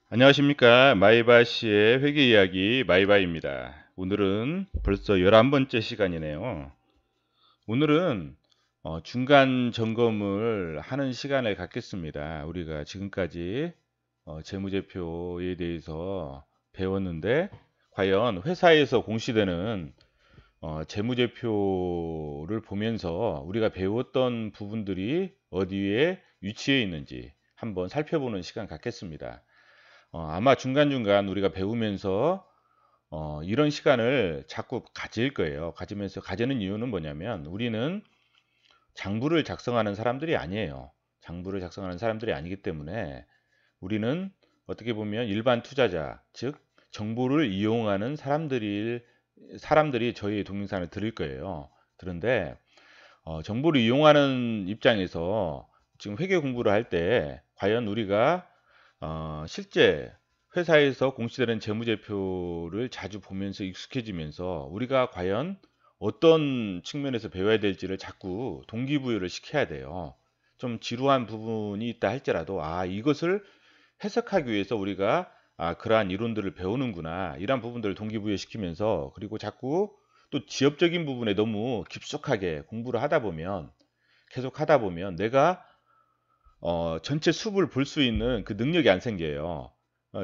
안녕하십니까. 마이바시의 회계 이야기 마이바입니다. 오늘은 벌써 11번째 시간이네요. 오늘은 중간 점검을 하는 시간을 갖겠습니다. 우리가 지금까지 재무제표에 대해서 배웠는데 과연 회사에서 공시되는 재무제표를 보면서 우리가 배웠던 부분들이 어디에 위치해 있는지 한번 살펴보는 시간 갖겠습니다. 아마 중간중간 우리가 배우면서 이런 시간을 자꾸 가질 거예요. 가지는 이유는 뭐냐면 우리는 장부를 작성하는 사람들이 아니에요. 장부를 작성하는 사람들이 아니기 때문에 우리는 어떻게 보면 일반 투자자, 즉 정보를 이용하는 사람들이 저희 동영상을 들을 거예요. 그런데 정보를 이용하는 입장에서 지금 회계 공부를 할 때 과연 우리가 실제 회사에서 공시되는 재무제표를 자주 보면서 익숙해지면서 우리가 과연 어떤 측면에서 배워야 될지를 자꾸 동기부여를 시켜야 돼요. 좀 지루한 부분이 있다 할지라도 이것을 해석하기 위해서 우리가 그러한 이론들을 배우는구나 이런 부분들을 동기부여시키면서 그리고 자꾸 또 지엽적인 부분에 너무 깊숙하게 공부를 하다 보면 계속 하다 보면 내가 전체 숲을 볼 수 있는 그 능력이 안 생겨요.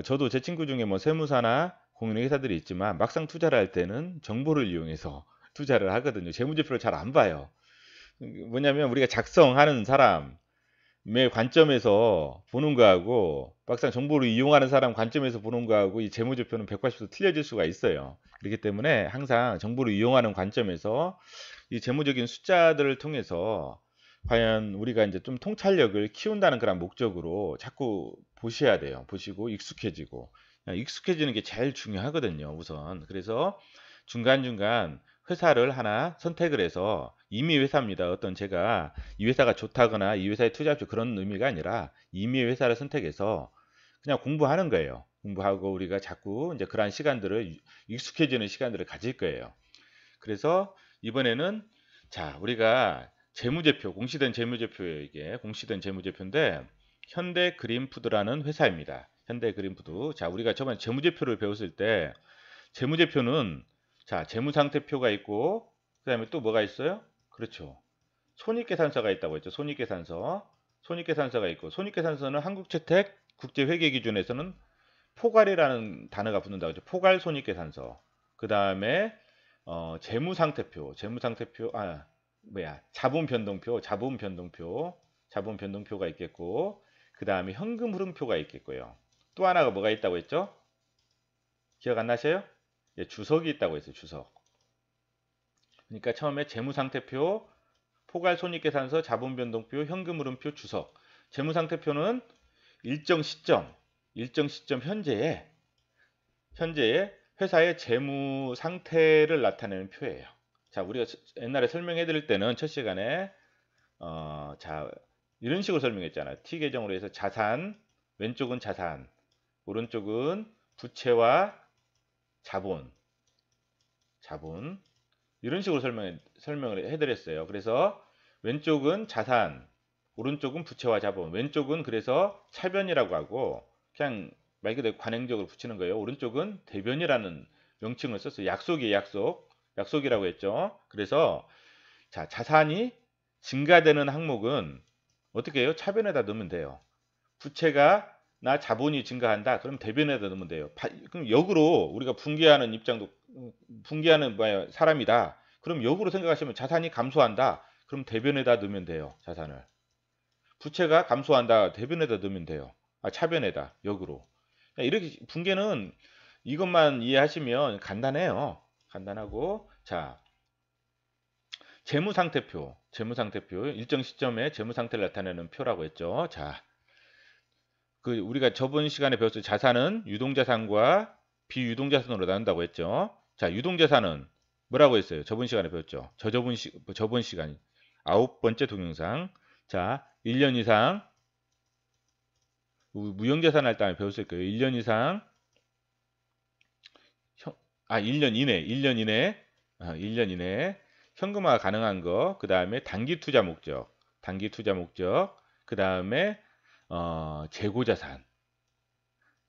저도 제 친구 중에 뭐 세무사나 공인회사들이 있지만 막상 투자를 할 때는 정보를 이용해서 투자를 하거든요. 재무제표를 잘 안 봐요. 뭐냐면 우리가 작성하는 사람의 관점에서 보는 거하고 막상 정보를 이용하는 사람 관점에서 보는 거하고 이 재무제표는 180도 틀려질 수가 있어요. 그렇기 때문에 항상 정보를 이용하는 관점에서 이 재무적인 숫자들을 통해서 과연 우리가 이제 좀 통찰력을 키운다는 그런 목적으로 자꾸 보셔야 돼요. 보시고 익숙해지고 익숙해지는 게 제일 중요하거든요. 우선 그래서 중간중간 회사를 하나 선택을 해서 이미 회사입니다. 어떤 제가 이 회사가 좋다거나 이 회사에 투자합시오 그런 의미가 아니라 이미 회사를 선택해서 그냥 공부하는 거예요. 공부하고 우리가 자꾸 이제 그러한 시간들을 익숙해지는 시간들을 가질 거예요. 그래서 이번에는 자 우리가 재무제표 공시된 재무제표예요. 이게 공시된 재무제표인데 현대그린푸드라는 회사입니다. 현대그린푸드. 자 우리가 저번에 재무제표를 배웠을 때 재무제표는 자 재무상태표가 있고 그 다음에 또 뭐가 있어요? 그렇죠. 손익계산서가 있다고 했죠. 손익계산서가 있고 손익계산서는 한국채택 국제회계기준에서는 포괄이라는 단어가 붙는다고 했죠. 포괄 손익계산서. 그 다음에 재무상태표, 자본변동표가 있겠고, 그 다음에 현금흐름표가 있겠고요. 또 하나가 뭐가 있다고 했죠? 기억 안 나세요? 예, 주석이 있다고 했어요. 주석. 그러니까 처음에 재무상태표, 포괄손익계산서, 자본변동표, 현금흐름표, 주석. 재무상태표는 일정 시점, 일정 시점 현재의 회사의 재무 상태를 나타내는 표예요. 자, 우리가 옛날에 설명해 드릴 때는 첫 시간에 자, 이런 식으로 설명했잖아요. T 계정으로 해서 자산, 왼쪽은 자산, 오른쪽은 부채와 자본, 자본. 이런 식으로 설명을 해드렸어요. 그래서 왼쪽은 자산, 오른쪽은 부채와 자본. 왼쪽은 그래서 차변이라고 하고 그냥 말 그대로 관행적으로 붙이는 거예요. 오른쪽은 대변이라는 명칭을 썼어요. 약속이라고 했죠. 그래서 자 자산이 증가되는 항목은 어떻게 해요? 차변에다 넣으면 돼요. 부채가 나 자본이 증가한다. 그럼 대변에다 넣으면 돼요. 그럼 역으로 우리가 분기하는 뭐야, 사람이다. 그럼 역으로 생각하시면 자산이 감소한다. 그럼 대변에다 넣으면 돼요. 자산을. 부채가 감소한다. 대변에다 넣으면 돼요. 차변에다 역으로. 이렇게 분계는 이것만 이해하시면 간단해요. 간단하고 자 재무상태표 일정 시점에 재무상태를 나타내는 표라고 했죠. 자 그 우리가 저번 시간에 배웠을 자산은 유동자산과 비유동자산으로 나눈다고 했죠. 자, 유동자산은 뭐라고 했어요? 저번 시간에 배웠죠. 저번 시간 9번째 동영상. 자, 1년 이상 무형자산 할 때 배웠을 거예요. 1년 이상 1년 이내 1년 이내 현금화 가능한 거. 그다음에 단기 투자 목적. 그다음에 재고자산.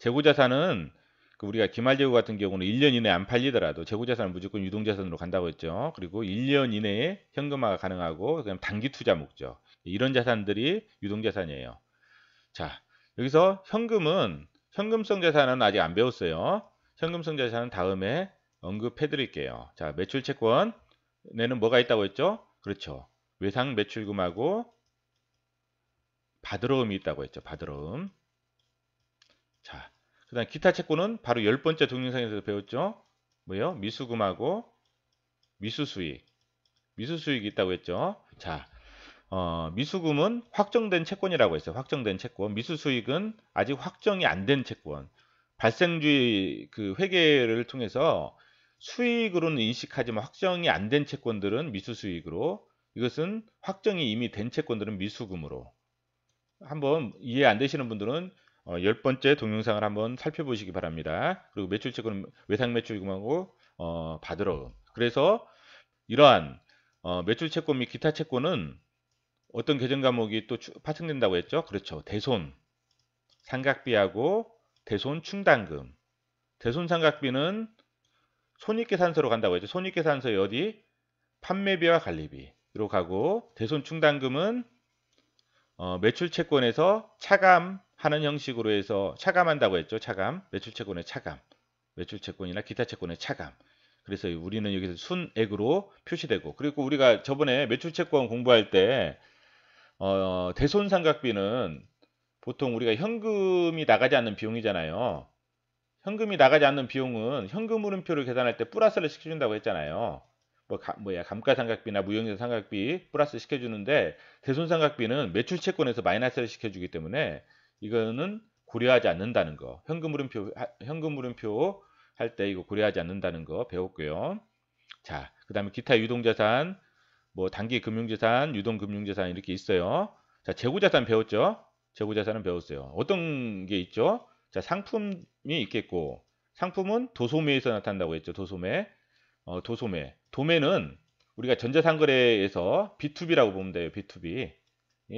재고자산은 그 우리가 기말재고 같은 경우는 1년 이내에 안 팔리더라도 재고자산은 무조건 유동자산으로 간다고 했죠. 그리고 1년 이내에 현금화가 가능하고 그다음 단기 투자 목적 이런 자산들이 유동자산이에요. 자, 여기서 현금성 자산은 아직 안 배웠어요. 현금성 자산은 다음에 언급해 드릴게요. 자, 매출 채권에는 뭐가 있다고 했죠? 그렇죠. 외상 매출금하고 받으러움이 있다고 했죠. 받으러움. 자, 그다음 기타 채권은 바로 10번째 동영상에서 배웠죠. 뭐요? 미수금하고 미수수익. 미수수익이 있다고 했죠. 자, 미수금은 확정된 채권이라고 했어요. 확정된 채권. 미수수익은 아직 확정이 안 된 채권. 발생주의 그 회계를 통해서 수익으로는 인식하지만 확정이 안 된 채권들은 미수수익으로, 이것은 확정이 이미 된 채권들은 미수금으로. 한번 이해 안 되시는 분들은 10번째 동영상을 한번 살펴보시기 바랍니다. 그리고 매출채권은 외상매출금하고 받으러. 그래서 이러한 매출채권 및 기타 채권은 어떤 계정 과목이 또 파생된다고 했죠? 그렇죠. 대손, 삼각비하고 대손 충당금. 대손 삼각비는 손익계산서로 간다고 했죠. 손익계산서에 어디? 판매비와 관리비로 가고, 대손 충당금은 매출채권에서 차감하는 형식으로 해서 차감한다고 했죠. 차감. 매출채권의 차감. 매출채권이나 기타 채권의 차감. 그래서 우리는 여기서 순액으로 표시되고, 그리고 우리가 저번에 매출채권 공부할 때 대손상각비는 보통 우리가 현금이 나가지 않는 비용이잖아요. 현금이 나가지 않는 비용은 현금 물음표를 계산할 때 플러스를 시켜준다고 했잖아요. 감가상각비나 무형자산상각비 플러스 시켜주는데, 대손상각비는 매출채권에서 마이너스를 시켜주기 때문에 이거는 고려하지 않는다는 거. 현금 물음표 할 때 이거 고려하지 않는다는 거 배웠고요. 자, 그 다음에 기타 유동자산, 뭐 단기 금융자산, 유동금융자산 이렇게 있어요. 자, 재고자산 배웠죠? 재고자산은 배웠어요. 어떤 게 있죠? 자, 상품이 있겠고, 상품은 도소매에서 나타난다고 했죠. 도소매. 도소매. 도매는 우리가 전자상거래에서 B2B라고 보면 돼요. B2B.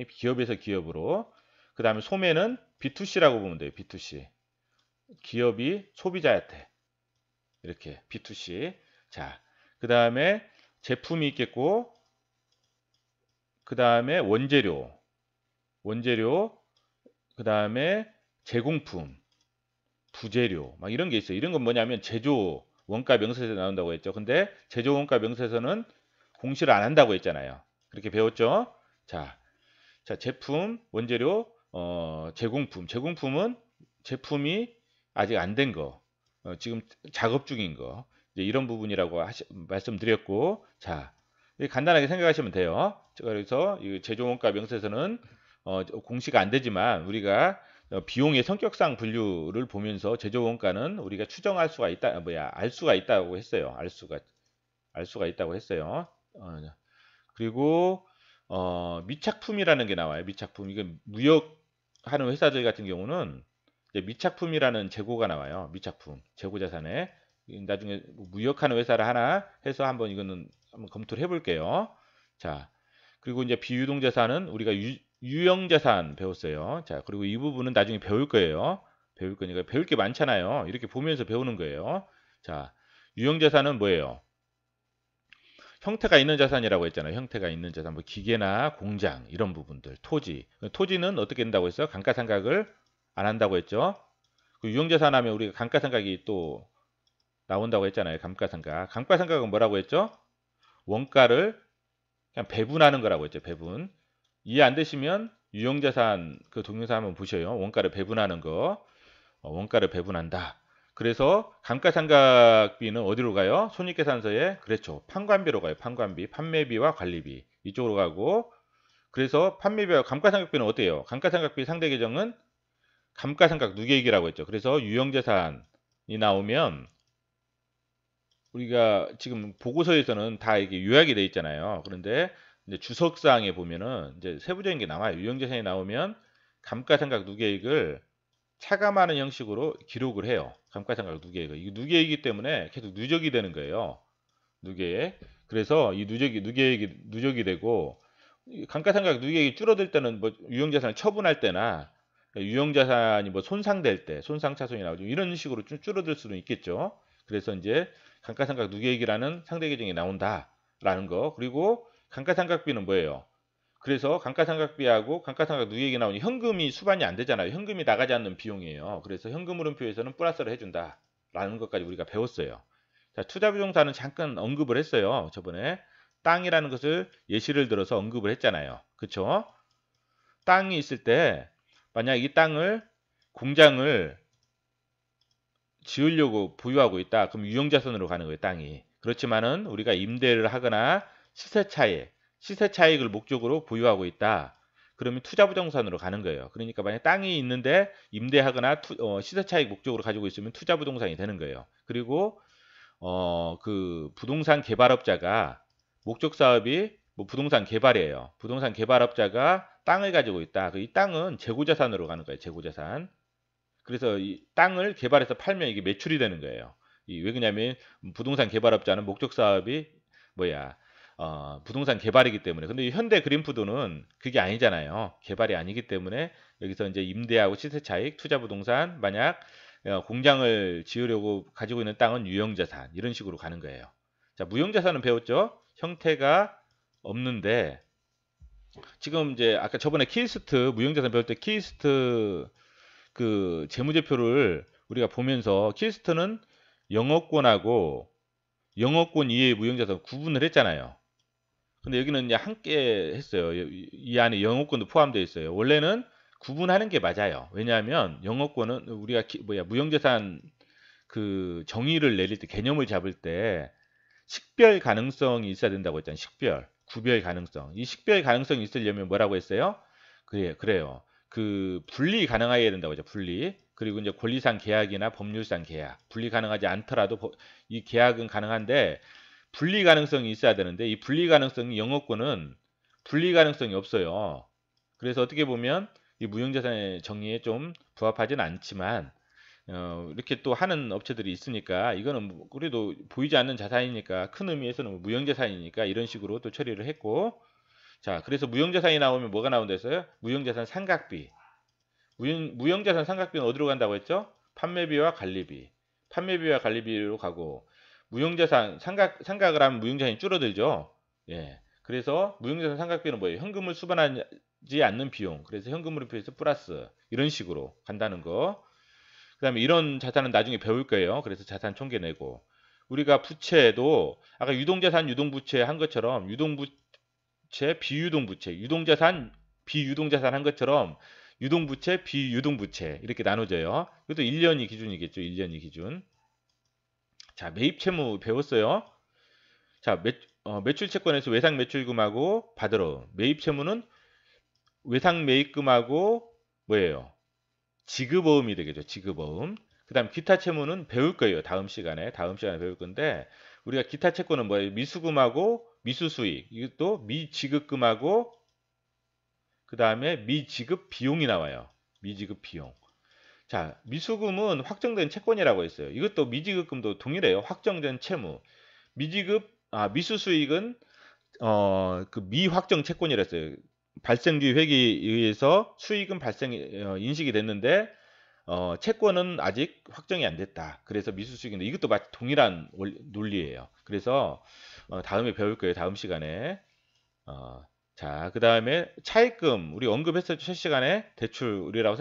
기업에서 기업으로. 그 다음에 소매는 B2C라고 보면 돼요. B2C. 기업이 소비자한테. 이렇게 B2C. 자, 그 다음에 제품이 있겠고, 그 다음에 원재료, 그 다음에 제공품, 부재료, 막 이런 게 있어요. 이런 건 뭐냐면 제조 원가 명세서 나온다고 했죠. 근데 제조 원가 명세서는 공시를 안 한다고 했잖아요. 그렇게 배웠죠. 자, 제품, 원재료, 제공품. 제공품은 제품이 아직 안 된 거, 지금 작업 중인 거, 이제 이런 부분이라고 말씀드렸고, 자, 간단하게 생각하시면 돼요. 그래서 이 제조원가 명세서는 공시가 안 되지만 우리가 비용의 성격상 분류를 보면서 제조원가는 우리가 추정할 수가 있다, 알 수가 있다고 했어요. 알 수가 있다고 했어요. 그리고 미착품이라는 게 나와요. 미착품. 이건 무역하는 회사들 같은 경우는 이제 미착품이라는 재고가 나와요. 미착품, 재고자산에. 나중에 무역하는 회사를 하나 해서 한번 이거는 한번 검토를 해볼게요. 자, 그리고 이제 비유동자산은 우리가 유형자산 배웠어요. 자, 그리고 이 부분은 나중에 배울 거예요. 배울 거니까 배울 게 많잖아요. 이렇게 보면서 배우는 거예요. 자, 유형자산은 뭐예요? 형태가 있는 자산이라고 했잖아요. 형태가 있는 자산, 뭐 기계나 공장 이런 부분들, 토지는 어떻게 된다고 했어요? 감가상각을 안 한다고 했죠. 그 유형자산 하면 우리가 감가상각이 또 나온다고 했잖아요. 감가상각. 감가상각은 뭐라고 했죠? 원가를 그냥 배분하는 거라고 했죠. 배분. 이해 안 되시면 유형자산 그 동영상 한번 보셔요. 원가를 배분하는 거. 원가를 배분한다. 그래서 감가상각비는 어디로 가요? 손익계산서에. 그렇죠. 판관비로 가요. 판관비. 판매비와 관리비. 이쪽으로 가고. 그래서 판매비와 감가상각비는 어때요? 감가상각비 상대 계정은 감가상각 누계익이라고 했죠. 그래서 유형자산이 나오면 우리가 지금 보고서에서는 다 이게 요약이 돼 있잖아요. 그런데 이제 주석사항에 보면은 이제 세부적인 게 나와요. 유형자산이 나오면 감가상각 누계익을 차감하는 형식으로 기록을 해요. 감가상각 누계액을. 이게 누계이기 때문에 계속 누적이 되는 거예요. 누계액. 그래서 이 누계액이 누적이 되고, 감가상각 누계액이 줄어들 때는 뭐 유형자산을 처분할 때나 그러니까 유형자산이 뭐 손상될 때 손상차손이 나오죠. 이런 식으로 좀 줄어들 수는 있겠죠. 그래서 이제 감가상각 누계액이라는 상대 계정이 나온다라는 거. 그리고 감가상각비는 뭐예요? 그래서 감가상각비하고 감가상각 누계액이 나오니 현금이 수반이 안 되잖아요. 현금이 나가지 않는 비용이에요. 그래서 현금 흐름표에서는 플러스를 해준다라는 것까지 우리가 배웠어요. 자, 투자부동산은 잠깐 언급을 했어요. 저번에 땅이라는 것을 예시를 들어서 언급을 했잖아요. 그쵸? 땅이 있을 때 만약 이 땅을 공장을 지으려고 보유하고 있다. 그럼 유형자산으로 가는 거예요, 땅이. 그렇지만은 우리가 임대를 하거나 시세 차익을 목적으로 보유하고 있다. 그러면 투자부동산으로 가는 거예요. 그러니까 만약 땅이 있는데 임대하거나 시세 차익 목적으로 가지고 있으면 투자부동산이 되는 거예요. 그리고 그 부동산 개발업자가 목적 사업이 뭐 부동산 개발이에요. 부동산 개발업자가 땅을 가지고 있다. 이 땅은 재고자산으로 가는 거예요. 재고자산. 그래서 이 땅을 개발해서 팔면 이게 매출이 되는 거예요. 왜 그러냐면 부동산 개발업자는 목적 사업이 뭐야? 부동산 개발이기 때문에. 근데 이 현대 그린푸드는 그게 아니잖아요. 개발이 아니기 때문에 여기서 이제 임대하고 시세 차익, 투자 부동산, 만약 공장을 지으려고 가지고 있는 땅은 유형자산 이런 식으로 가는 거예요. 자, 무형자산은 배웠죠? 형태가 없는데 지금 이제 아까 저번에 키스트 무형자산 배울 때 키스트 그 재무제표를 우리가 보면서 키스트는 영업권하고 영업권 이외의 무형자산 구분을 했잖아요. 근데 여기는 이제 함께 했어요. 이 안에 영업권도 포함되어 있어요. 원래는 구분하는 게 맞아요. 왜냐하면 영업권은 우리가 무형자산 그 정의를 내릴 때 개념을 잡을 때 식별 가능성이 있어야 된다고 했잖아요. 식별, 구별 가능성. 이 식별 가능성이 있으려면 뭐라고 했어요? 그래요. 그 분리 가능해야 된다고 하죠. 분리. 그리고 이제 권리상 계약이나 법률상 계약. 분리 가능하지 않더라도 이 계약은 가능한데 분리 가능성이 있어야 되는데 이 분리 가능성이 영업권은 분리 가능성이 없어요. 그래서 어떻게 보면 이 무형자산의 정의에 좀 부합하지는 않지만 이렇게 또 하는 업체들이 있으니까 이거는 그래도 보이지 않는 자산이니까 큰 의미에서는 무형자산이니까 이런 식으로 또 처리를 했고 자 그래서 무형자산이 나오면 뭐가 나온다 했어요? 무형자산 상각비 무형자산 상각비는 어디로 간다고 했죠? 판매비와 관리비 판매비와 관리비로 가고 무형자산 상각을 하면 무형자산이 줄어들죠. 예. 그래서 무형자산 상각비는 뭐예요? 현금을 수반하지 않는 비용. 그래서 현금으로 표해서 플러스 이런 식으로 간다는 거. 그다음에 이런 자산은 나중에 배울 거예요. 그래서 자산 총계 내고 우리가 부채도 아까 유동자산, 유동부채 한 것처럼 유동부채, 비유동부채, 유동자산, 비유동자산 한 것처럼 유동부채, 비유동부채 이렇게 나눠져요. 이것도 1년이 기준이겠죠. 1년이 기준. 자, 매입채무 배웠어요. 자, 매출채권에서 외상매출금하고 받으러 매입채무는 외상매입금하고 뭐예요? 지급어음이 되겠죠. 지급어음. 그 다음 기타 채무는 배울 거예요. 다음 시간에 배울 건데 우리가 기타 채권은 뭐예요? 미수금하고 미수수익 이것도 미지급금하고 그 다음에 미지급 비용이 나와요. 미지급 비용. 자, 미수금은 확정된 채권이라고 했어요. 이것도 미지급금도 동일해요. 확정된 채무. 미수수익은 그 미확정 채권이랬어요. 발생 뒤 회계에 의해서 수익은 인식이 됐는데 채권은 아직 확정이 안 됐다. 그래서 미수수익인데 이것도 마치 동일한 논리예요. 그래서 다음에 배울 거예요. 다음 시간에. 자, 그 다음에 차입금 우리 언급했었죠. 첫 시간에 대출이라고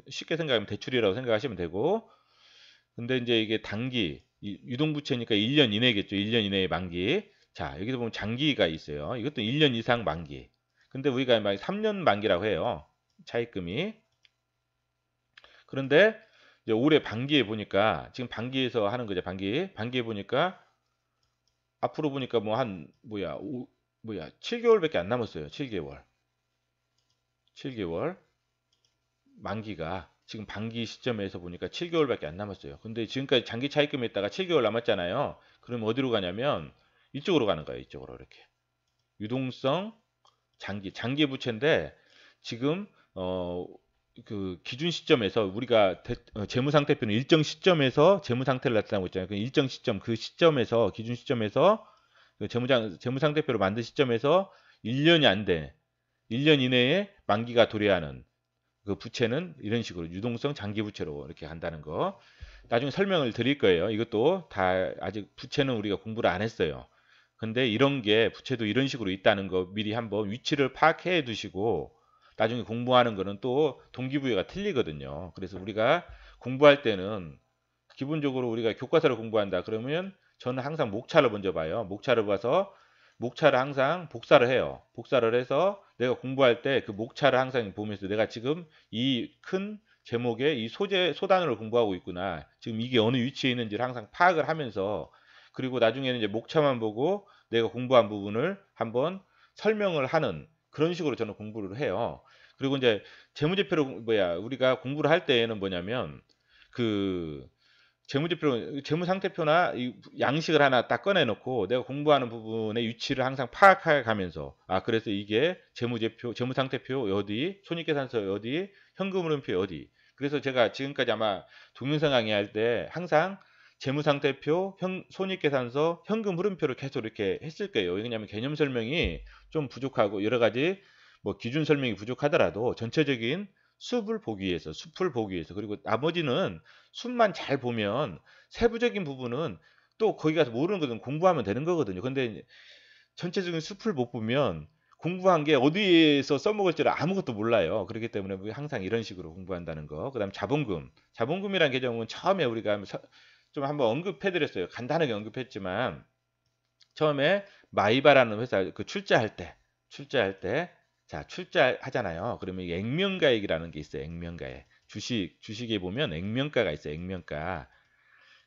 쉽게 생각하면 대출이라고 생각하시면 되고 근데 이제 이게 단기 유동부채니까 1년 이내겠죠. 1년 이내의 만기. 자, 여기서 보면 장기가 있어요. 이것도 1년 이상 만기. 근데 우리가 막 3년 만기라고 해요. 차입금이. 그런데 이제 올해 반기에 보니까 지금 반기에서 하는 거죠. 반기에 보니까 앞으로 보니까 뭐 한 7개월밖에 안 남았어요. 7개월 만기가 지금 반기 시점에서 보니까 7개월밖에 안 남았어요. 근데 지금까지 장기 차입금에 있다가 7개월 남았잖아요. 그럼 어디로 가냐면 이쪽으로 가는 거예요. 이쪽으로 이렇게 유동성 장기 부채인데 지금 그 기준 시점에서 우리가 재무 상태표는 일정 시점에서 재무 상태를 나타내고 있잖아요. 그 일정 시점 그 시점에서 기준 시점에서 그 재무 상태표를 만든 시점에서 1년이 안 돼. 1년 이내에 만기가 도래하는 그 부채는 이런 식으로 유동성 장기 부채로 이렇게 간다는 거. 나중에 설명을 드릴 거예요. 이것도 다 아직 부채는 우리가 공부를 안 했어요. 근데 이런 게 부채도 이런 식으로 있다는 거 미리 한번 위치를 파악해 두시고 나중에 공부하는 거는 또 동기부여가 틀리거든요. 그래서 우리가 공부할 때는 기본적으로 우리가 교과서를 공부한다 그러면 저는 항상 목차를 먼저 봐요. 목차를 봐서 목차를 항상 복사를 해요. 복사를 해서 내가 공부할 때 그 목차를 항상 보면서 내가 지금 이 큰 제목의 이 소단으로 공부하고 있구나. 지금 이게 어느 위치에 있는지를 항상 파악을 하면서 그리고 나중에는 이제 목차만 보고 내가 공부한 부분을 한번 설명을 하는 그런 식으로 저는 공부를 해요. 그리고 이제 재무제표로 우리가 공부를 할 때에는 뭐냐면 그 재무상태표나 이 양식을 하나 딱 꺼내놓고 내가 공부하는 부분의 위치를 항상 파악해 가면서 그래서 이게 재무제표, 재무상태표 어디, 손익계산서 어디, 현금흐름표 어디. 그래서 제가 지금까지 아마 동영상 강의할 때 항상 재무상태표, 손익계산서, 현금흐름표를 계속 이렇게 했을 거예요. 왜냐하면 개념 설명이 좀 부족하고 여러 가지 뭐 기준 설명이 부족하더라도 전체적인 숲을 보기 위해서 그리고 나머지는 숲만 잘 보면 세부적인 부분은 또 거기 가서 모르는 거든 공부하면 되는 거거든요. 근데 전체적인 숲을 못 보면 공부한 게 어디에서 써먹을지를 아무것도 몰라요. 그렇기 때문에 항상 이런 식으로 공부한다는 거. 그다음 자본금. 자본금이라는 개념은 처음에 우리가 좀 한번 언급해드렸어요. 간단하게 언급했지만 처음에 마이바라는 회사 그 출자할 때 자, 출자하잖아요. 그러면 액면가액이라는 게 있어요. 액면가액. 주식에 보면 액면가가 있어요. 액면가.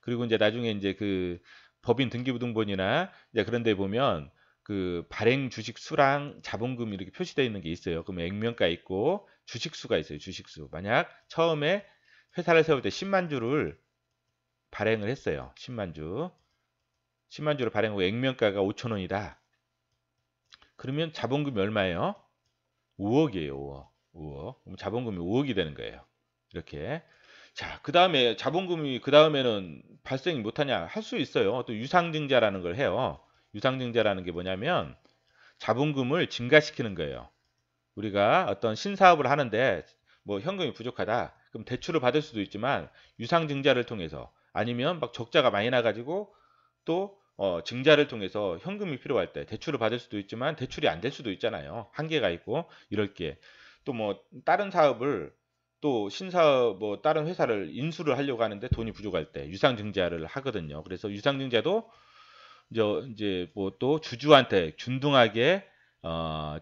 그리고 이제 나중에 이제 그 법인 등기부등본이나 이제 그런 데 보면 그 발행 주식 수랑 자본금 이렇게 표시되어 있는 게 있어요. 그러면 액면가 있고 주식수가 있어요. 주식수. 만약 처음에 회사를 세울 때 10만 주를 발행을 했어요. 10만 주. 10만 주를 발행하고 액면가가 5천 원이다. 그러면 자본금이 얼마예요? 5억이에요. 5억. 그럼 자본금이 5억이 되는 거예요. 이렇게. 자, 그 다음에 자본금이 그 다음에는 발생이 못하냐? 할 수 있어요. 또 유상증자라는 걸 해요. 유상증자라는 게 뭐냐면 자본금을 증가시키는 거예요. 우리가 어떤 신사업을 하는데 뭐 현금이 부족하다. 그럼 대출을 받을 수도 있지만 유상증자를 통해서 아니면 막 적자가 많이 나가지고 또 증자를 통해서 현금이 필요할 때 대출을 받을 수도 있지만 대출이 안 될 수도 있잖아요. 한계가 있고 이럴 게. 또 뭐 다른 사업을 또 신사업 뭐 다른 회사를 인수를 하려고 하는데 돈이 부족할 때 유상증자를 하거든요. 그래서 유상증자도 이제 뭐 또 주주한테 균등하게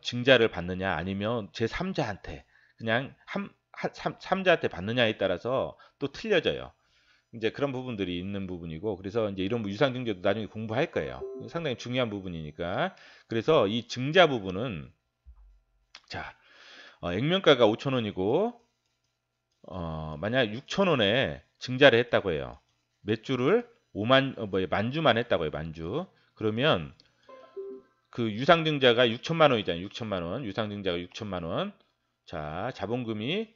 증자를 받느냐 아니면 제3자한테 그냥 삼자한테 받느냐에 따라서 또 틀려져요. 이제 그런 부분들이 있는 부분이고 그래서 이제 이런 유상증자도 나중에 공부할 거예요. 상당히 중요한 부분이니까. 그래서 이 증자 부분은 자 액면가가 5천 원이고 만약 6천 원에 증자를 했다고 해요. 몇 주를 만주만 했다고 해요. 만주. 그러면 그 유상증자가 6천만 원이잖아요. 6천만 원. 유상증자가 6천만 원. 자, 자본금이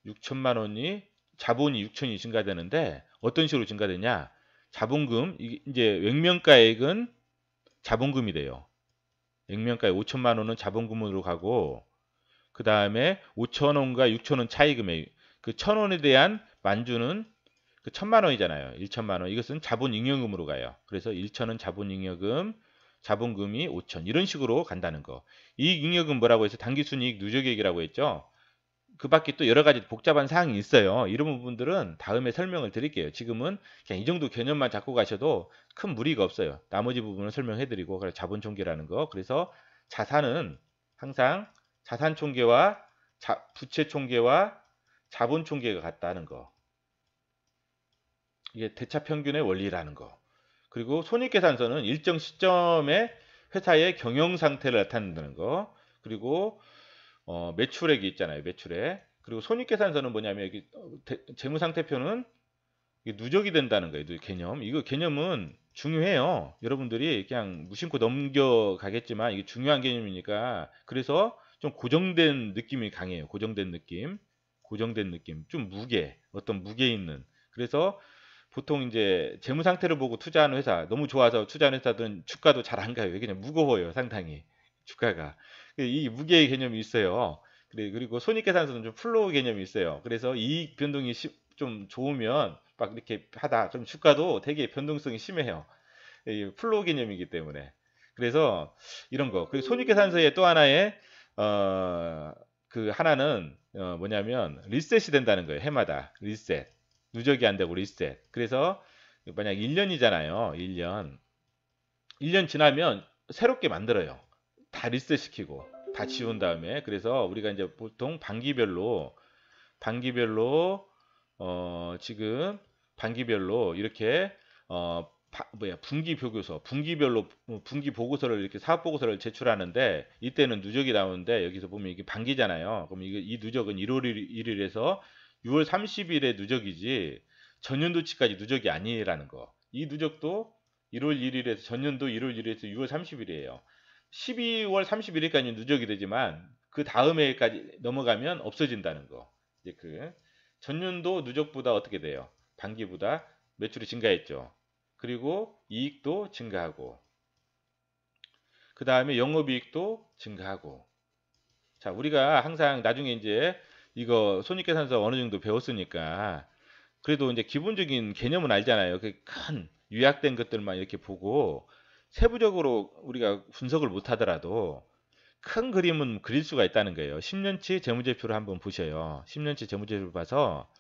6천만 원이 자본이 6천이 증가되는데 어떤 식으로 증가되냐? 자본금 이제 액면가액은 자본금이 돼요. 액면가액 5천만 원은 자본금으로 가고 그 다음에 5천 원과 6천 원 차이 금액 그 1,000원에 대한 만주는 그 1,000만 원이잖아요. 1천만 원. 이것은 자본잉여금으로 가요. 그래서 1천은 자본잉여금, 자본금이 5천 이런 식으로 간다는 거. 이익잉여금 뭐라고 해서 당기순이익 누적액이라고 했죠. 그 밖에 또 여러 가지 복잡한 사항이 있어요. 이런 부분들은 다음에 설명을 드릴게요. 지금은 그냥 이 정도 개념만 잡고 가셔도 큰 무리가 없어요. 나머지 부분은 설명해 드리고 자본총계라는 거. 그래서 자산은 항상 자산총계와 부채총계와 자본총계가 같다는 거. 이게 대차평균의 원리라는 거. 그리고 손익계산서는 일정 시점에 회사의 경영 상태를 나타낸다는 거. 그리고 매출액이 있잖아요. 매출액. 그리고 손익계산서는 뭐냐면 여기 재무상태표는 누적이 된다는 거예요. 개념. 이거 개념은 중요해요. 여러분들이 그냥 무심코 넘겨가겠지만 이게 중요한 개념이니까 그래서 좀 고정된 느낌이 강해요. 고정된 느낌. 좀 어떤 무게 있는. 그래서 보통 이제 재무 상태를 보고 투자하는 회사, 너무 좋아서 투자하는 회사들은 주가도 잘 안 가요. 그냥 무거워요. 상당히 주가가. 이 무게의 개념이 있어요. 그리고 손익계산서는 좀 플로우 개념이 있어요. 그래서 이익 변동이 좀 좋으면 막 이렇게 하다 그럼 주가도 되게 변동성이 심해요. 이 플로우 개념이기 때문에. 그래서 이런 거. 그리고 손익계산서의 또 하나의 그 하나는 뭐냐면 리셋이 된다는 거예요. 해마다 리셋. 누적이 안 되고 리셋. 그래서 만약 1년이잖아요. 1년. 1년 지나면 새롭게 만들어요. 다 리셋 시키고 다 지운 다음에 그래서 우리가 이제 보통 반기별로 지금 반기별로 이렇게 분기 보고서 분기별로 분기 보고서를 이렇게 사업 보고서를 제출하는데 이때는 누적이 나오는데 여기서 보면 이게 반기잖아요. 그럼 이 누적은 1월 1일에서 6월 30일에 누적이지 전년도치까지 누적이 아니라는 거. 이 누적도 1월 1일에서 전년도 1월 1일에서 6월 30일이에요. 12월 31일까지 누적이 되지만 그 다음 해까지 넘어가면 없어진다는 거. 이제 그 전년도 누적보다 어떻게 돼요? 반기보다 매출이 증가했죠. 그리고 이익도 증가하고 그 다음에 영업이익도 증가하고 자 우리가 항상 나중에 이제 이거 손익계산서 어느 정도 배웠으니까 그래도 이제 기본적인 개념은 알잖아요. 그 큰 요약된 것들만 이렇게 보고 세부적으로 우리가 분석을 못 하더라도 큰 그림은 그릴 수가 있다는 거예요. 10년치 재무제표를 한번 보셔요. 10년치 재무제표를 봐서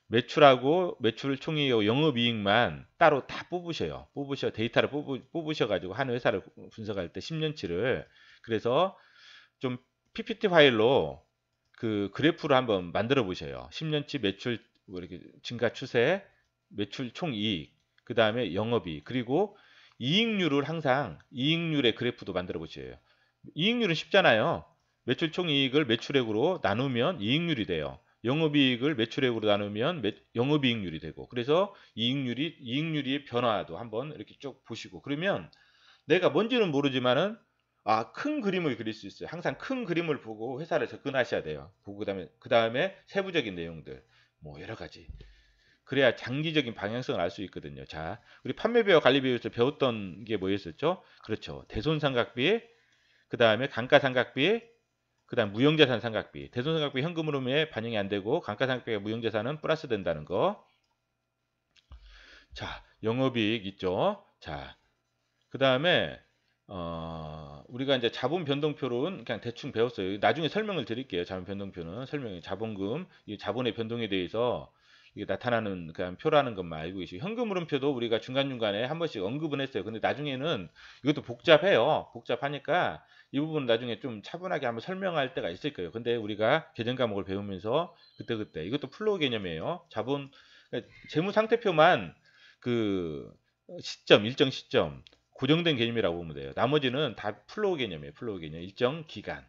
매출하고 매출 총이익 영업이익만 따로 다 뽑으셔요. 데이터를 뽑으셔가지고 한 회사를 분석할 때 10년치를 그래서 좀 PPT 파일로 그 그래프를 한번 만들어 보셔요. 10년치 매출 뭐 이렇게 증가 추세, 매출 총이익, 그 다음에 영업이익, 그리고 이익률을 항상 이익률의 그래프도 만들어 보셔요. 이익률은 쉽잖아요. 매출 총이익을 매출액으로 나누면 이익률이 돼요. 영업이익을 매출액으로 나누면 영업이익률이 되고 그래서 이익률의 변화도 한번 이렇게 쭉 보시고 그러면 내가 뭔지는 모르지만은 큰 그림을 그릴 수 있어요. 항상 큰 그림을 보고 회사를 접근하셔야 돼요. 보고 그다음에 세부적인 내용들 뭐 여러 가지 그래야 장기적인 방향성을 알 수 있거든요. 자, 우리 판매비와 관리비에서 배웠던 게 뭐였었죠? 그렇죠. 대손삼각비, 그다음에 감가상각비, 그다음 무형자산 삼각비. 대손삼각비 현금 흐름에 반영이 안 되고 감가상각비가 무형자산은 플러스 된다는 거. 자, 영업이익 있죠. 자, 그다음에 우리가 이제 자본 변동표는 그냥 대충 배웠어요. 나중에 설명을 드릴게요. 자본 변동표는 설명이 자본금, 이 자본의 변동에 대해서 이게 나타나는 그냥 표라는 것만 알고 계시고 현금 흐름표도 우리가 중간중간에 한 번씩 언급은 했어요. 근데 나중에는 이것도 복잡해요. 복잡하니까 이 부분은 나중에 좀 차분하게 한번 설명할 때가 있을 거예요. 근데 우리가 계정 과목을 배우면서 그때그때 이것도 플로우 개념이에요. 자본 그러니까 재무 상태표만 그 일정 시점 고정된 개념이라고 보면 돼요. 나머지는 다 플로우 개념이에요. 플로우 개념. 일정 기간.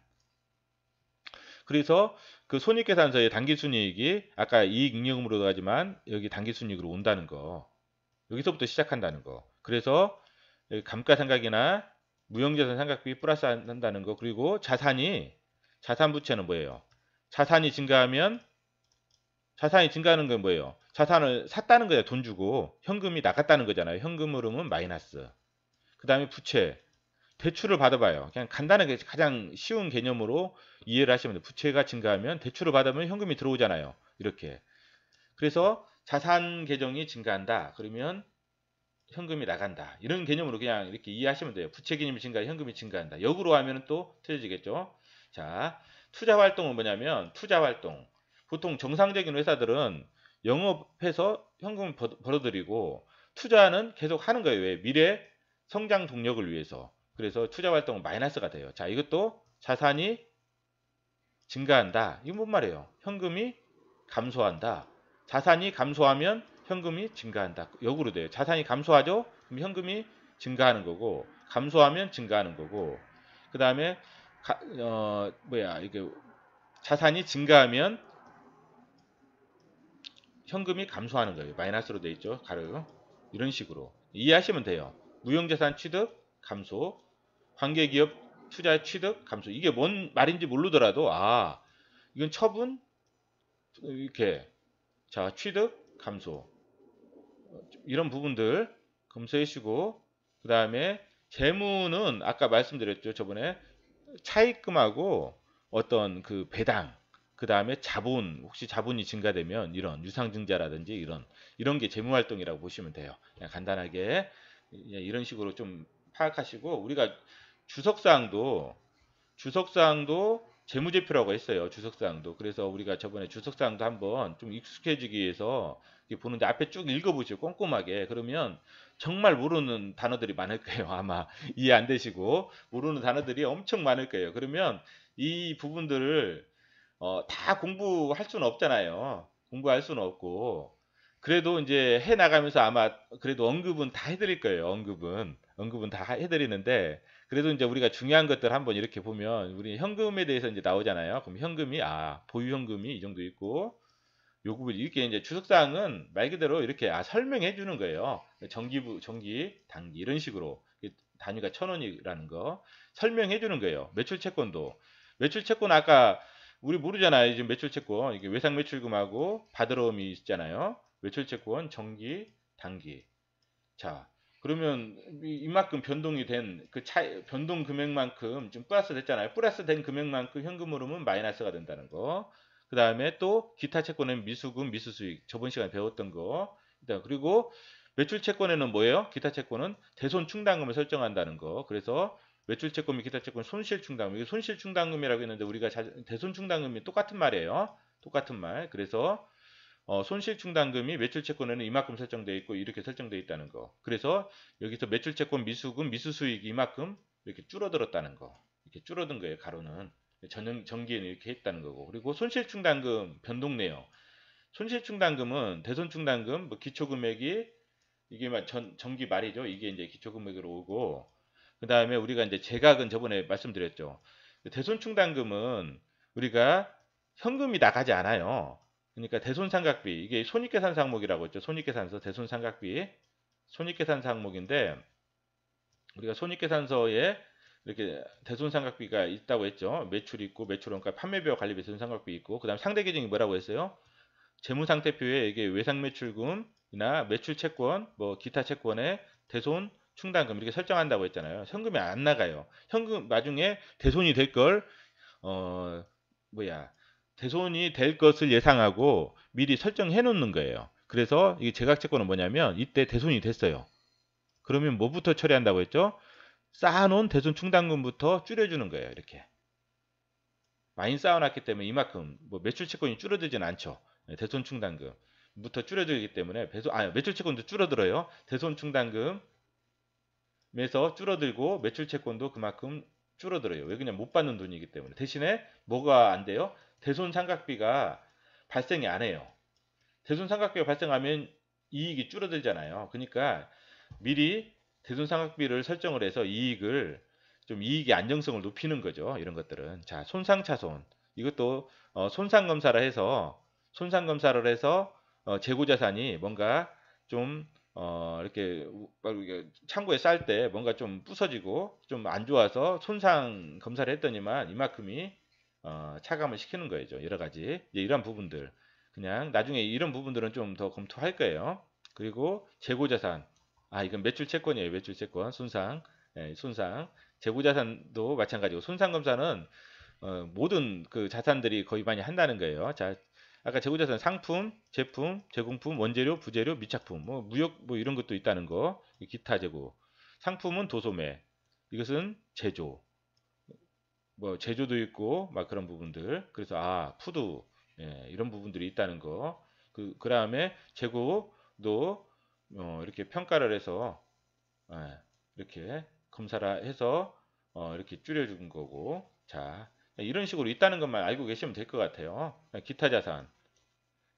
그래서 그 손익계산서의 당기순이익이 아까 이익잉여금으로 가지만 여기 당기순이익으로 온다는 거. 여기서부터 시작한다는 거. 그래서 감가상각이나 무형자산 상각비 플러스 한다는 거. 그리고 자산 부채는 뭐예요? 자산이 증가하는 건 뭐예요? 자산을 샀다는 거예요. 돈 주고 현금이 나갔다는 거잖아요. 현금 흐름은 마이너스. 그 다음에 부채. 대출을 받아봐요. 그냥 간단하게 가장 쉬운 개념으로 이해를 하시면 돼요. 부채가 증가하면 대출을 받으면 현금이 들어오잖아요. 이렇게. 그래서 자산 계정이 증가한다. 그러면 현금이 나간다. 이런 개념으로 그냥 이렇게 이해하시면 돼요. 부채 개념이 증가해 현금이 증가한다. 역으로 하면 또 틀려지겠죠. 자, 투자 활동은 뭐냐면 투자 활동. 보통 정상적인 회사들은 영업해서 현금을 벌어들이고 투자는 계속 하는 거예요. 왜? 미래 성장 동력을 위해서. 그래서 투자 활동은 마이너스가 돼요. 자, 이것도 자산이 증가한다. 이건 뭔 말이에요? 현금이 감소한다. 자산이 감소하면 현금이 증가한다. 역으로 돼요. 자산이 감소하죠? 그럼 현금이 증가하는 거고, 감소하면 증가하는 거고, 그 다음에 이게 자산이 증가하면 현금이 감소하는 거예요. 마이너스로 돼 있죠. 가로. 이런 식으로 이해하시면 돼요. 무형자산 취득 감소, 관계기업 투자 취득 감소. 이게 뭔 말인지 모르더라도 이건 처분 이렇게 자 취득 감소 이런 부분들 검수해 주시고 그 다음에 재무는 아까 말씀드렸죠. 저번에 차입금하고 어떤 그 배당, 그 다음에 자본, 혹시 자본이 증가되면 이런 유상증자라든지 이런 게 재무활동이라고 보시면 돼요. 그냥 간단하게 이런 식으로 좀 파악하시고, 우리가 주석사항도 재무제표라고 했어요. 주석사항도. 그래서 우리가 저번에 주석사항도 한번 좀 익숙해지기 위해서 이렇게 보는데, 앞에 쭉 읽어보시고 꼼꼼하게. 그러면 정말 모르는 단어들이 많을 거예요. 아마 이해 안 되시고 모르는 단어들이 엄청 많을 거예요. 그러면 이 부분들을 다 공부할 수는 없잖아요. 공부할 수는 없고, 그래도 이제 해 나가면서 아마 그래도 언급은 다 해드릴 거예요. 언급은 다 해드리는데, 그래도 이제 우리가 중요한 것들 한번 이렇게 보면, 우리 현금에 대해서 이제 나오잖아요. 그럼 현금이, 보유 현금이 이 정도 있고, 요 부분 이렇게 이제 주석사항은 말 그대로 이렇게 설명해 주는 거예요. 정기, 단기 이런 식으로 단위가 1,000원이라는 거 설명해 주는 거예요. 매출 채권 아까 우리 모르잖아요. 지금 매출 채권 이게 외상 매출금하고 받으러옴이 있잖아요. 매출 채권 정기, 단기. 자, 그러면 이만큼 변동이 된 그 변동 금액만큼 좀 플러스 됐잖아요. 플러스 된 금액만큼 현금 흐름은 마이너스가 된다는 거. 그 다음에 또 기타 채권은 미수금, 미수수익. 저번 시간에 배웠던 거. 그리고 매출 채권에는 뭐예요? 기타 채권은 대손 충당금을 설정한다는 거. 그래서 매출 채권 및 기타 채권 손실 충당금. 이게 손실 충당금이라고 했는데, 우리가 대손 충당금이 똑같은 말이에요. 똑같은 말. 그래서 손실충당금이 매출채권에는 이만큼 설정되어 있고 이렇게 설정되어 있다는 거. 그래서 여기서 매출채권 미수금, 미수수익이 이만큼 이렇게 줄어들었다는 거. 이렇게 줄어든 거예요. 가로는. 전기에는 이렇게 했다는 거고. 그리고 손실충당금 변동 내역. 손실충당금은 대손충당금 뭐 기초금액이 이게 전기 말이죠. 이게 이제 기초금액으로 오고, 그 다음에 우리가 이제 제각은 저번에 말씀드렸죠. 대손충당금은 우리가 현금이 나가지 않아요. 그러니까 대손상각비, 이게 손익계산 항목이라고 했죠. 손익계산서, 대손상각비, 손익계산 항목인데, 우리가 손익계산서에 이렇게 대손상각비가 있다고 했죠. 매출 있고, 매출원가, 판매비와 관리비 대손상각비 있고, 그 다음 상대 계정이 뭐라고 했어요? 재무상태표에 이게 외상매출금이나 매출채권, 뭐 기타 채권의 대손 충당금 이렇게 설정한다고 했잖아요. 현금이 안 나가요. 현금 나중에 대손이 될 걸, 어 뭐야, 대손이 될 것을 예상하고 미리 설정해 놓는 거예요. 그래서 이 제각채권은 뭐냐면, 이때 대손이 됐어요. 그러면 뭐부터 처리한다고 했죠? 쌓아놓은 대손 충당금부터 줄여주는 거예요. 이렇게 많이 쌓아놨기 때문에 이만큼 뭐 매출 채권이 줄어들진 않죠. 대손 충당금부터 줄어들기 때문에 매출 채권도 줄어들어요. 대손 충당금에서 줄어들고 매출 채권도 그만큼 줄어들어요. 왜? 그냥 못 받는 돈이기 때문에. 대신에 뭐가 안 돼요? 대손 상각비가 발생이 안 해요. 대손 상각비가 발생하면 이익이 줄어들잖아요. 그러니까 미리 대손 상각비를 설정을 해서 이익의 안정성을 높이는 거죠. 이런 것들은. 자, 손상차손. 이것도 손상 검사를 해서 재고 자산이 뭔가 좀 이렇게 창고에 쌀 때 뭔가 좀 부서지고 좀 안 좋아서 손상 검사를 했더니만 이만큼이 차감을 시키는 거죠. 여러 가지 이런 부분들. 그냥 나중에 이런 부분들은 좀 더 검토할 거예요. 그리고 재고자산. 이건 매출 채권이에요. 매출 채권. 손상. 손상. 재고자산도 마찬가지고, 손상검사는 모든 그 자산들이 거의 많이 한다는 거예요. 자, 아까 재고자산 상품, 제품, 제공품, 원재료, 부재료, 미착품, 뭐 무역 뭐 이런 것도 있다는 거. 기타 재고. 상품은 도소매. 이것은 제조. 뭐 제조도 있고 막 그런 부분들. 그래서 푸드, 이런 부분들이 있다는 거. 그다음에 재고도 이렇게 평가를 해서 이렇게 검사를 해서 이렇게 줄여준 거고. 자, 이런 식으로 있다는 것만 알고 계시면 될 것 같아요. 기타 자산,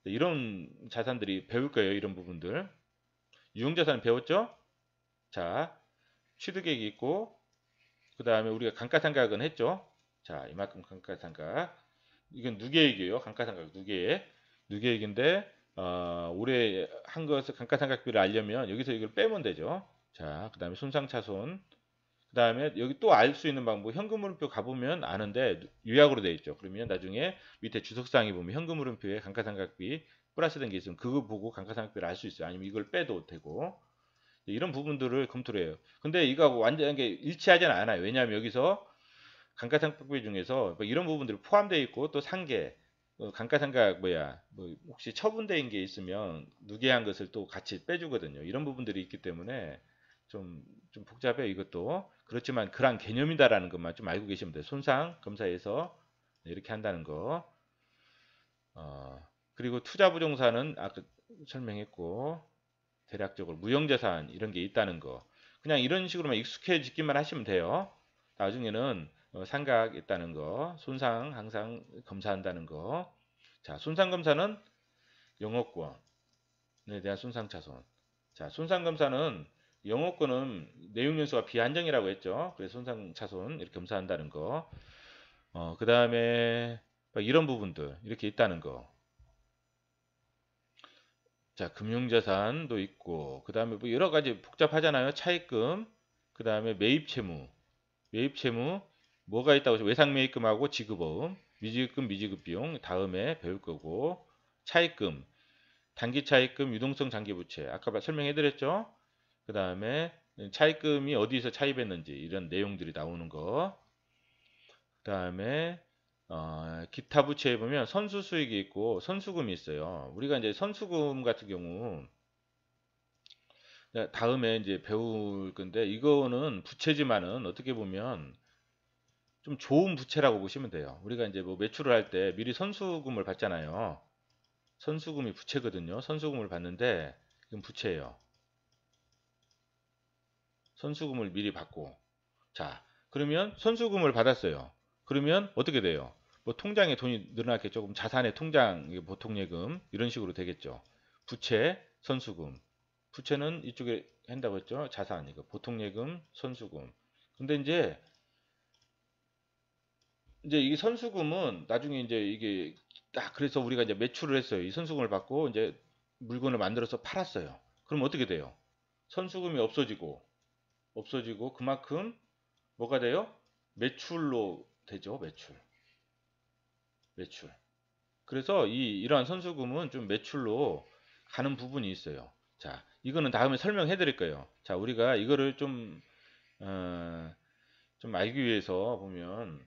이런 자산들이 배울 거예요. 이런 부분들. 유형자산 배웠죠? 자, 취득액이 있고, 그 다음에 우리가 감가상각은 했죠? 자, 이만큼 감가상각. 이건 누계액이에요. 감가상각 누계액. 누계액인데 올해 한 것을 감가상각비를 알려면 여기서 이걸 빼면 되죠. 자, 그 다음에 손상차손. 그 다음에 여기 또 알 수 있는 방법, 현금흐름표 가보면 아는데 요약으로 되어 있죠. 그러면 나중에 밑에 주석사항에 보면 현금흐름표에 감가상각비 플러스된 게 있으면 그거 보고 감가상각비를 알 수 있어요. 아니면 이걸 빼도 되고. 이런 부분들을 검토를 해요. 근데 이거 완전하게 일치하지는 않아요. 왜냐하면 여기서 감가상각비 중에서 뭐 이런 부분들이 포함되어 있고 또 상계 감가상각 뭐 혹시 처분된 게 있으면 누계한 것을 또 같이 빼주거든요. 이런 부분들이 있기 때문에 좀 복잡해요. 이것도 그렇지만 그런 개념이다라는 것만 좀 알고 계시면 돼요. 손상 검사에서 이렇게 한다는 거. 그리고 투자부동산은 아까 설명했고 대략적으로 무형자산 이런 게 있다는 거. 그냥 이런 식으로만 익숙해지기만 하시면 돼요. 나중에는 상각 있다는 거, 손상 항상 검사한다는 거. 자, 손상 검사는 영업권에 대한 손상 차손. 자, 손상 검사는 영업권은 내용 연수가 비한정이라고 했죠. 그래서 손상 차손 이렇게 검사한다는 거. 그 다음에 이런 부분들 이렇게 있다는 거. 자, 금융자산도 있고, 그 다음에 뭐 여러 가지 복잡하잖아요. 차입금, 그 다음에 매입채무, 매입채무, 뭐가 있다고 해서 외상매입금하고 지급어음, 미지급금, 미지급비용, 다음에 배울 거고, 차입금, 단기차입금, 유동성 장기부채, 아까 설명해드렸죠? 그 다음에 차입금이 어디서 차입했는지, 이런 내용들이 나오는 거, 그 다음에 기타 부채에 보면 선수 수익이 있고 선수금이 있어요. 우리가 이제 선수금 같은 경우 다음에 이제 배울 건데 이거는 부채지만은 어떻게 보면 좀 좋은 부채라고 보시면 돼요. 우리가 이제 뭐 매출을 할 때 미리 선수금을 받잖아요. 선수금이 부채거든요. 선수금을 받는데 이건 부채예요. 선수금을 미리 받고 자 그러면 선수금을 받았어요. 그러면 어떻게 돼요? 뭐 통장에 돈이 늘어났겠죠. 조금 자산의 통장 보통 예금 이런 식으로 되겠죠. 부채, 선수금. 부채는 이쪽에 한다고 했죠. 자산 이거 보통 예금, 선수금. 근데 이제 이 선수금은 나중에 이제 이게 딱 그래서 우리가 이제 매출을 했어요. 이 선수금을 받고 이제 물건을 만들어서 팔았어요. 그럼 어떻게 돼요? 선수금이 없어지고 그만큼 뭐가 돼요? 매출로 되죠. 매출. 그래서 이러한 선수금은 좀 매출로 가는 부분이 있어요. 자, 이거는 다음에 설명해 드릴 거예요. 자, 우리가 이거를 어, 좀 알기 위해서 보면,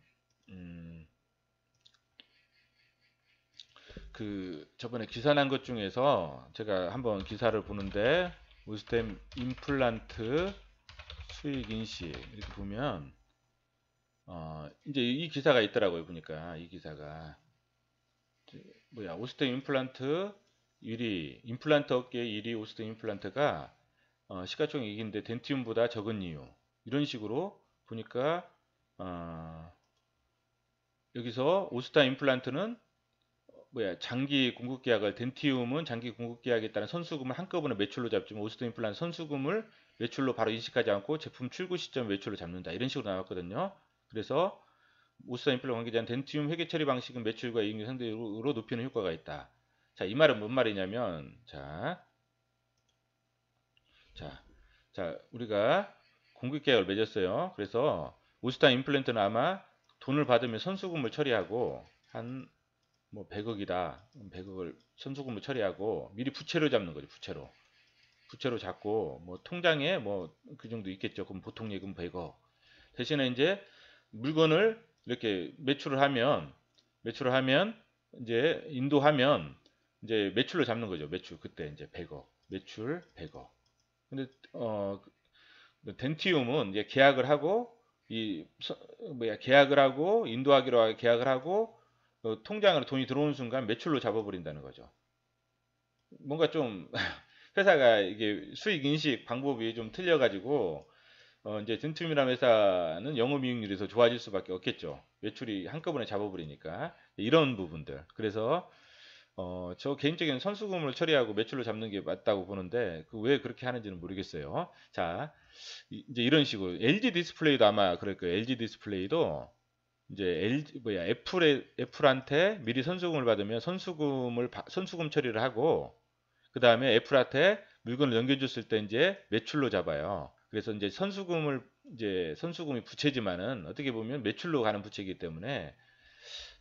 저번에 기사 난 것 중에서 제가 한번 기사를 보는데, 오스템 임플란트 수익 인시, 이렇게 보면, 이제 이 기사가 있더라고요. 보니까, 이 기사가. 오스템 임플란트 1위, 임플란트 업계 1위 오스템 임플란트가 시가총액인데 덴티움보다 적은 이유. 이런 식으로 보니까 여기서 오스타 임플란트는 장기 공급 계약을 덴티움은 장기 공급 계약에 따른 선수금을 한꺼번에 매출로 잡지만 오스타 임플란트 선수금을 매출로 바로 인식하지 않고 제품 출고 시점 매출로 잡는다. 이런 식으로 나왔거든요. 그래서 오스타 임플란트 관계자는 덴티움 회계 처리 방식은 매출과 이익률 상대로 높이는 효과가 있다. 자, 이 말은 뭔 말이냐면 자, 우리가 공급 계약을 맺었어요. 그래서 오스타 임플란트는 아마 돈을 받으면 선수금을 처리하고 한 뭐 100억이다. 100억을 선수금을 처리하고 미리 부채로 잡는 거죠. 부채로 잡고 뭐 통장에 뭐 그 정도 있겠죠. 그럼 보통 예금 100억. 대신에 이제 물건을 이렇게 매출을 하면 이제 인도하면 이제 매출로 잡는 거죠. 매출 그때 이제 100억. 매출 100억. 근데 덴티움은 이제 계약을 하고 계약을 하고 인도하기로 계약을 하고 통장으로 돈이 들어오는 순간 매출로 잡아버린다는 거죠. 뭔가 좀 회사가 이게 수익 인식 방법이 좀 틀려가지고 이제 덴티움이라는 회사는 영업이익률이 더 좋아질 수밖에 없겠죠. 매출이 한꺼번에 잡아버리니까 이런 부분들. 그래서 저 개인적인 선수금을 처리하고 매출로 잡는 게 맞다고 보는데 왜 그렇게 하는지는 모르겠어요. 자, 이제 이런 식으로 LG 디스플레이도 아마 그럴 거예요. LG 디스플레이도 이제 애플한테 미리 선수금을 받으면 선수금 처리를 하고 그 다음에 애플한테 물건을 넘겨줬을 때 이제 매출로 잡아요. 그래서 이제 선수금이 부채지만은 어떻게 보면 매출로 가는 부채이기 때문에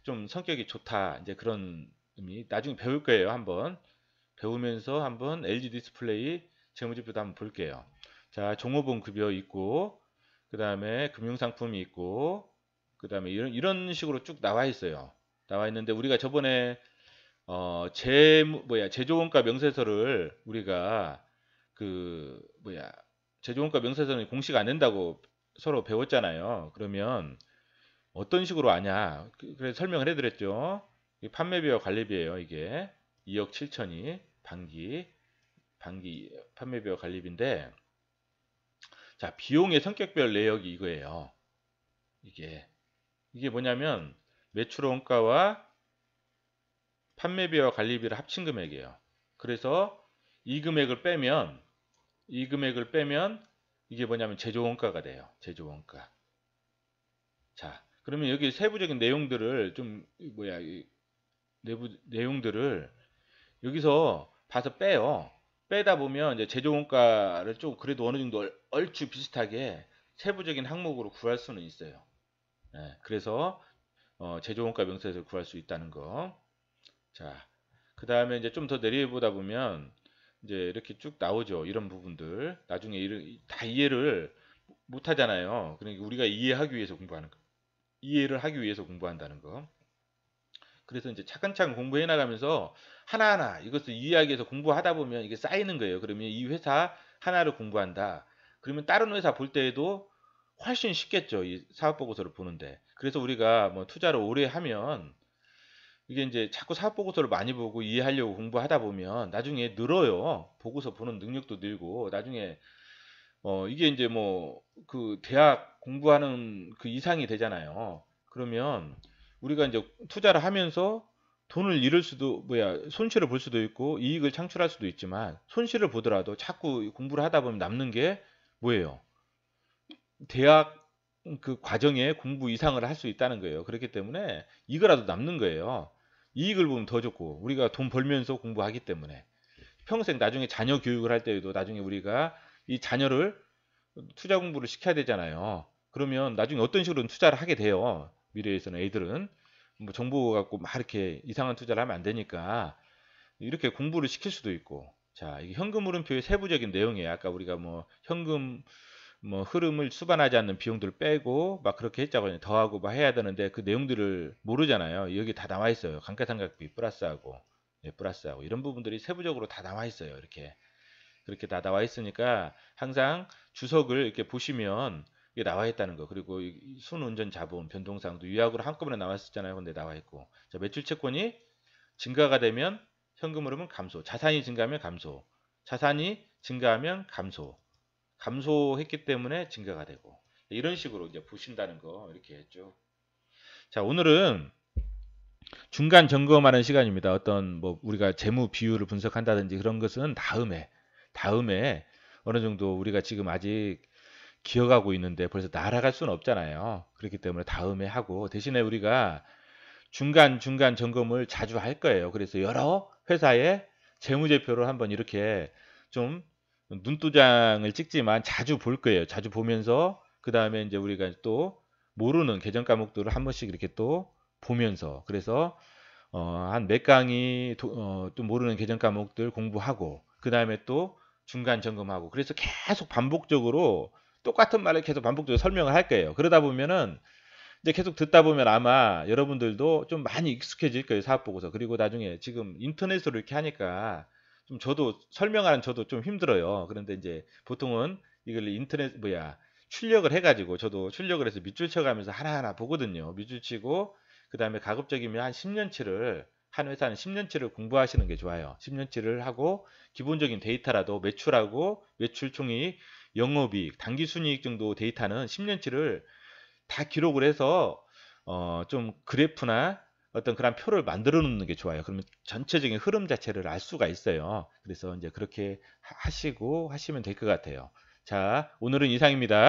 좀 성격이 좋다. 이제 그런 의미. 나중에 배울 거예요. 한번 배우면서 한번 LG 디스플레이 재무제표도 한번 볼게요. 자, 종업원 급여 있고 그 다음에 금융상품이 있고 그 다음에 이런 식으로 쭉 나와 있어요. 나와 있는데 우리가 저번에 제조원가 명세서를 우리가 제조원가 명세서는 공시가 안 된다고 서로 배웠잖아요. 그러면 어떤 식으로 아냐? 그래서 설명을 해드렸죠. 판매비와 관리비예요. 이게 2억 7천이 반기 판매비와 관리비인데, 자, 비용의 성격별 내역이 이거예요. 이게 뭐냐면 매출 원가와 판매비와 관리비를 합친 금액이에요. 그래서 이 금액을 빼면 이게 뭐냐면 제조원가가 돼요. 제조원가. 자, 그러면 여기 세부적인 내용들을 내부 내용들을 여기서 봐서 빼요. 빼다 보면 이제 제조원가를 좀 그래도 어느 정도 얼추 비슷하게 세부적인 항목으로 구할 수는 있어요. 그래서 제조원가 명세서를 구할 수 있다는 거. 자, 그 다음에 이제 좀 더 내려보다 보면 이제 이렇게 쭉 나오죠. 이런 부분들. 나중에 다 이해를 못 하잖아요. 그러니까 우리가 이해하기 위해서 공부하는 거. 이해를 하기 위해서 공부한다는 거. 그래서 이제 차근차근 공부해 나가면서 하나하나 이것을 이해하기 위해서 공부하다 보면 이게 쌓이는 거예요. 그러면 이 회사 하나를 공부한다. 그러면 다른 회사 볼 때에도 훨씬 쉽겠죠. 이 사업보고서를 보는데. 그래서 우리가 뭐 투자를 오래 하면 이게 이제 자꾸 사업보고서를 많이 보고 이해하려고 공부하다 보면 나중에 늘어요. 보고서 보는 능력도 늘고 나중에 이게 이제 뭐 그 대학 공부하는 그 이상이 되잖아요. 그러면 우리가 이제 투자를 하면서 돈을 잃을 수도 손실을 볼 수도 있고 이익을 창출할 수도 있지만 손실을 보더라도 자꾸 공부를 하다 보면 남는 게 뭐예요? 대학 그 과정에 공부 이상을 할 수 있다는 거예요. 그렇기 때문에 이거라도 남는 거예요. 이익을 보면 더 좋고 우리가 돈 벌면서 공부하기 때문에 평생 나중에 자녀 교육을 할 때에도 나중에 우리가 이 자녀를 투자 공부를 시켜야 되잖아요. 그러면 나중에 어떤 식으로 투자를 하게 돼요. 미래에서는 애들은 뭐 정보 갖고 막 이렇게 이상한 투자를 하면 안 되니까 이렇게 공부를 시킬 수도 있고. 자, 이게 현금 흐름표의 세부적인 내용이에요. 아까 우리가 뭐 현금 뭐 흐름을 수반하지 않는 비용들을 빼고 막 그렇게 했자고 더하고 막 해야 되는데 그 내용들을 모르잖아요. 여기 다 나와 있어요. 감가상각비 플러스하고 플러스하고 이런 부분들이 세부적으로 다 나와 있어요. 이렇게 그렇게 다 나와 있으니까 항상 주석을 이렇게 보시면 이게 나와 있다는 거. 그리고 순운전 자본 변동사항도 요약으로 한꺼번에 나와 있었잖아요. 근데 나와 있고. 자, 매출 채권이 증가가 되면 현금 흐름은 감소. 자산이 증가하면 감소. 자산이 증가하면 감소. 감소했기 때문에 증가가 되고. 이런 식으로 이제 보신다는 거 이렇게 했죠. 자, 오늘은 중간 점검하는 시간입니다. 어떤 뭐 우리가 재무 비율을 분석한다든지 그런 것은 다음에 어느 정도 우리가 지금 아직 기억하고 있는데 벌써 날아갈 수는 없잖아요. 그렇기 때문에 다음에 하고 대신에 우리가 중간 점검을 자주 할 거예요. 그래서 여러 회사의 재무제표를 한번 이렇게 좀 눈도장을 찍지만 자주 볼 거예요. 자주 보면서 그 다음에 이제 우리가 또 모르는 계정 과목들을 한 번씩 이렇게 또 보면서 그래서 한 몇 강의 또 모르는 계정 과목들 공부하고 그 다음에 또 중간 점검하고 그래서 계속 반복적으로 똑같은 말을 계속 반복적으로 설명을 할 거예요. 그러다 보면은 이제 계속 듣다 보면 아마 여러분들도 좀 많이 익숙해질 거예요. 사업 보고서. 그리고 나중에 지금 인터넷으로 이렇게 하니까 좀 저도 설명하는 저도 좀 힘들어요. 그런데 이제 보통은 이걸 인터넷 출력을 해가지고 저도 출력을 해서 밑줄 쳐가면서 하나하나 보거든요. 밑줄 치고 그 다음에 가급적이면 한 회사는 10년치를 공부하시는 게 좋아요. 10년치를 하고 기본적인 데이터라도 매출하고 매출 총이익, 영업이익, 당기순이익 정도 데이터는 10년치를 다 기록을 해서 좀 그래프나 어떤 그런 표를 만들어 놓는 게 좋아요. 그러면 전체적인 흐름 자체를 알 수가 있어요. 그래서 이제 그렇게 하시면 될 것 같아요. 자, 오늘은 이상입니다.